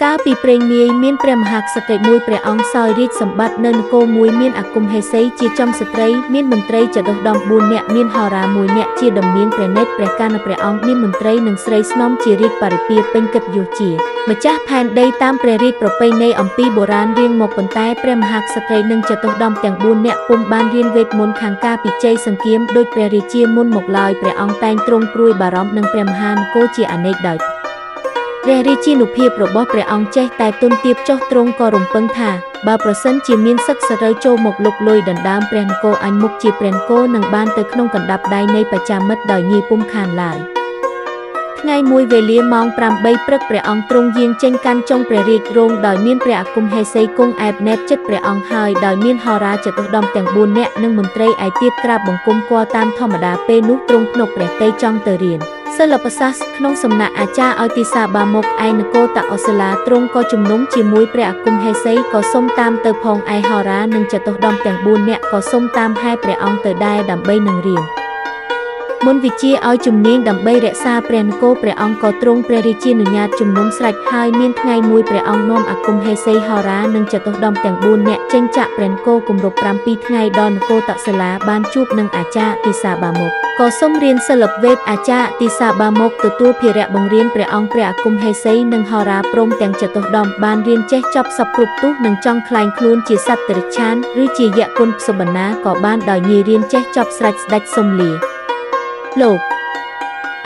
កាលពីព្រេងនាយមានព្រះមហាក្សត្រីមួយព្រះអង្គសោយរាជសម្បត្តិនៅនគរមួយមានអាគមហេសីជាចំស្ត្រីមានមន្ត្រីចតុះដំ4នាក់មានហោរា1នាក់ជាដំណៀងព្រះនេតព្រះកានព្រះអង្គមានមន្ត្រីនិងស្រីស្នំជារាជបរិពារពេញកិត្តិយសជាម្ចាស់ផែនដីតាមព្រះរាជប្រពៃណីអំពីបុរាណរៀងមកប៉ុន្តែព្រះមហាក្សត្រីនិងចតុះដំទាំង4នាក់ពុំបានរៀនវេទមន្តខាងការពិជ័យសង្គ្រាមដោយព្រះរាជាមុនមកឡើយព្រះអង្គតែងទ្រង់ព្រួយបារម្ភនឹងព្រះមហានគរជាអនេកដោយព្រះរាជានុភាពរបស់ព្រះអង្គចេះតែទុនទាបចុះទ្រង់ក៏រំពឹងថាបើប្រសិនជាមានសឹកសត្រូវចូលមកលុកលុយដណ្ដើមព្រះនគរអញមុខជាព្រះនគរនឹងបានទៅក្នុងកណ្ដាប់ដៃនៃបច្ចាមិត្តដោយងាយពុំខានឡើយថ្ងៃមួយវេលាម៉ោង8ព្រឹកព្រះអង្គទ្រង់យាងចេញកាន់ចុងព្រះរាជរោងដោយមានព្រះអាគមហេសីគង់អែបណែបចិត្តព្រះអង្គហើយដោយមានហោរាចតុះដំទាំង4នាក់និងមន្ត្រីឯទៀតក្រាបបង្គំគាល់តាមធម្មតាពេលនោះទ្រង់ភ្នក់ព្រះតីចង់ទៅរៀនសិល្បសាស្ត្រក្នុងសំណាក់អាចារ្យឲ្យទីសាបាមុខឯនគរតអូសិលាទ្រង់ក៏ជំនុំជាមួយព្រះអាគមហេសីក៏សុំតាមទៅផងឯហោរានិងចតុះដំទាំង4នាក់ក៏សុំតាមហែព្រះអង្គទៅដែរដើម្បីនឹងរៀនមន្តវិជ្ជាឲ្យជំនាញដើម្បីរក្សាព្រះនគរព្រះអង្គក៏ទ្រង់ព្រះរាជានុញ្ញាតជំនុំស្រេចហើយមានថ្ងៃមួយព្រះអង្គនាំអាគមហេសីហោរានិងចតុះដំទាំង4នាក់ចេញចាក់ព្រះនគរគម្រប់7ថ្ងៃដល់នគរតសិលាបានជួបនឹងអាចារ្យទីសាបាមុខក៏សូមរៀនសិល្បវេទអាចារ្យទីសាបាមុខទទួលភារៈបង្រៀនព្រះអង្គព្រះអាគមហេសីនិងហោរាព្រមទាំងចតុះដំបានរៀនចេះចប់សពគ្រប់ទោះនិងចង់ក្លែងខ្លួនជាសត្វតិរិច្ឆានឬជាយៈគុណសុបណាក៏បានដោយងាយរៀនចេះចប់ស្រេចស្ដេចសុំលាលោក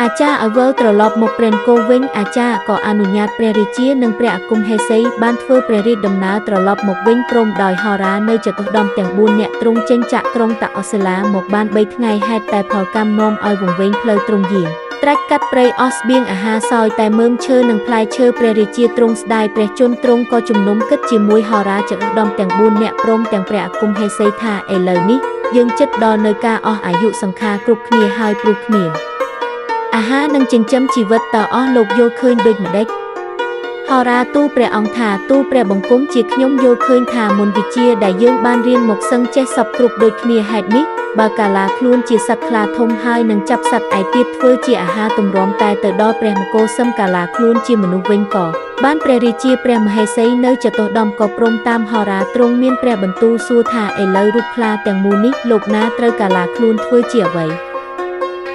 អាចារ្យឲ្យវិលត្រឡប់មកព្រះនគរវិញអាចារ្យក៏អនុញ្ញាតព្រះរាជានិងព្រះអាគមហេសីបានធ្វើព្រះរាជដំណើរត្រឡប់មកវិញព្រមដោយហោរានៅចតុះដំទាំង4នាក់ទ្រង់ចេញចាក់ក្រុងតអូសិលាមកបាន3ថ្ងៃហេតុតែផលកម្មនាំឲ្យវង្វេងផ្លូវទ្រង់យាងត្រាច់កាត់ព្រៃអស់ស្បៀងអាហារសោយតែមើមឈើនិងផ្លែឈើព្រះរាជាទ្រង់ស្ដាយព្រះជន្មទ្រង់ក៏ជំនុំគិតជាមួយហោរាចតុះដំទាំង4នាក់ព្រមទាំងព្រះអាគមហេសីថាឥឡូវនេះយើងជិតដល់នៅការអស់អាយុសង្ខារគ្រប់គ្នាហើយព្រោះគ្មានអាហារនិងចិញ្ចឹមជីវិតតើអស់លោកយល់ឃើញដូចម្ដេចហោរាទូលព្រះអង្គថាទូលព្រះបង្គំជាខ្ញុំយល់ឃើញថាមន្តវិជ្ជាដែលយើងបានរៀនមកសឹងចេះសពគ្រប់ដូចគ្នាហេតុនេះបើកាលាខ្លួនជាសត្វខ្លាធំហើយនឹងចាប់សត្វឯទៀតធ្វើជាអាហារទម្រាំតែទៅដល់ព្រះនគរសឹមកាលាខ្លួនជាមនុស្សវិញក៏បានព្រះរាជាព្រះមហេសីនៅចតុះដំក៏ព្រមតាមហោរាទ្រង់មានព្រះបន្ទូលសួរថាឥឡូវរូបខ្លាទាំងមូលនេះលោកណាត្រូវកាលាខ្លួនធ្វើជាអ្វី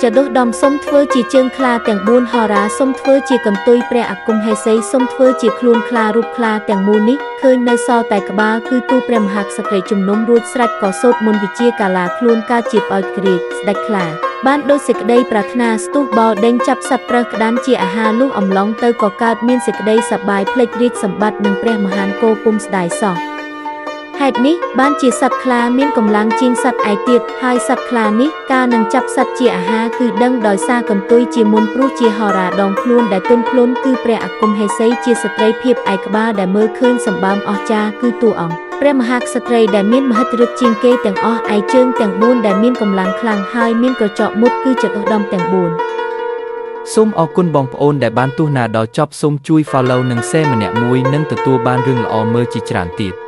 ចតុះដំសុំធ្វើជាជើងខ្លាទាំង4ហោរាសុំធ្វើជាកន្ទុយព្រះអាគមហេសីសុំធ្វើជាខ្លួនខ្លារូបខ្លាទាំងមូលនេះឃើញនៅសល់តែក្បាលគឺទូលព្រះមហាក្សត្រីជំនុំរួចស្រេចក៏សូត្រមន្តវិជ្ជាកាលាខ្លួនកើតជាផ្អោយក្រៀកស្ដេចខ្លាបានដូចសេចក្តីប្រាថ្នាស្ទុះបោដេញចាប់សត្វប្រើសក្តានជាអាហារលុះអំឡុងទៅក៏កើតមានសេចក្តីសប្បាយភ្លេចរាជសម្បត្តិនិងព្រះមហានគរពុំស្ដាយសោះហេតុនេះបានជាសត្វខ្លាមានកម្លាំងជាងសត្វឯទៀតហើយសត្វខ្លានេះកាលនឹងចាប់សត្វជាអាហារគឺដឹងដោយសារកន្ទុយជាមុនព្រោះជាហោរាដងខ្លួនដែលទន់ភ្លន់គឺព្រះអាគមហេសីជាស្ត្រីភាពឯក្បាលដែលមើលឃើញសម្បើមអស្ចារ្យគឺតួអង្គព្រះមហាក្សត្រីដែលមានមហិទ្ធិឫទ្ធិជាងគេទាំងអស់ឯជើងទាំង4ដែលមានកម្លាំងខ្លាំងហើយមានក្រចកមុតគឺចតុះដំទាំង4សូមអរគុណបងប្អូនដែលបានទស្សនាដល់ចប់សូមជួយ follow និង share ម្នាក់មួយនឹងទទួលបានរឿងល្អមើលជាច្រើនទៀត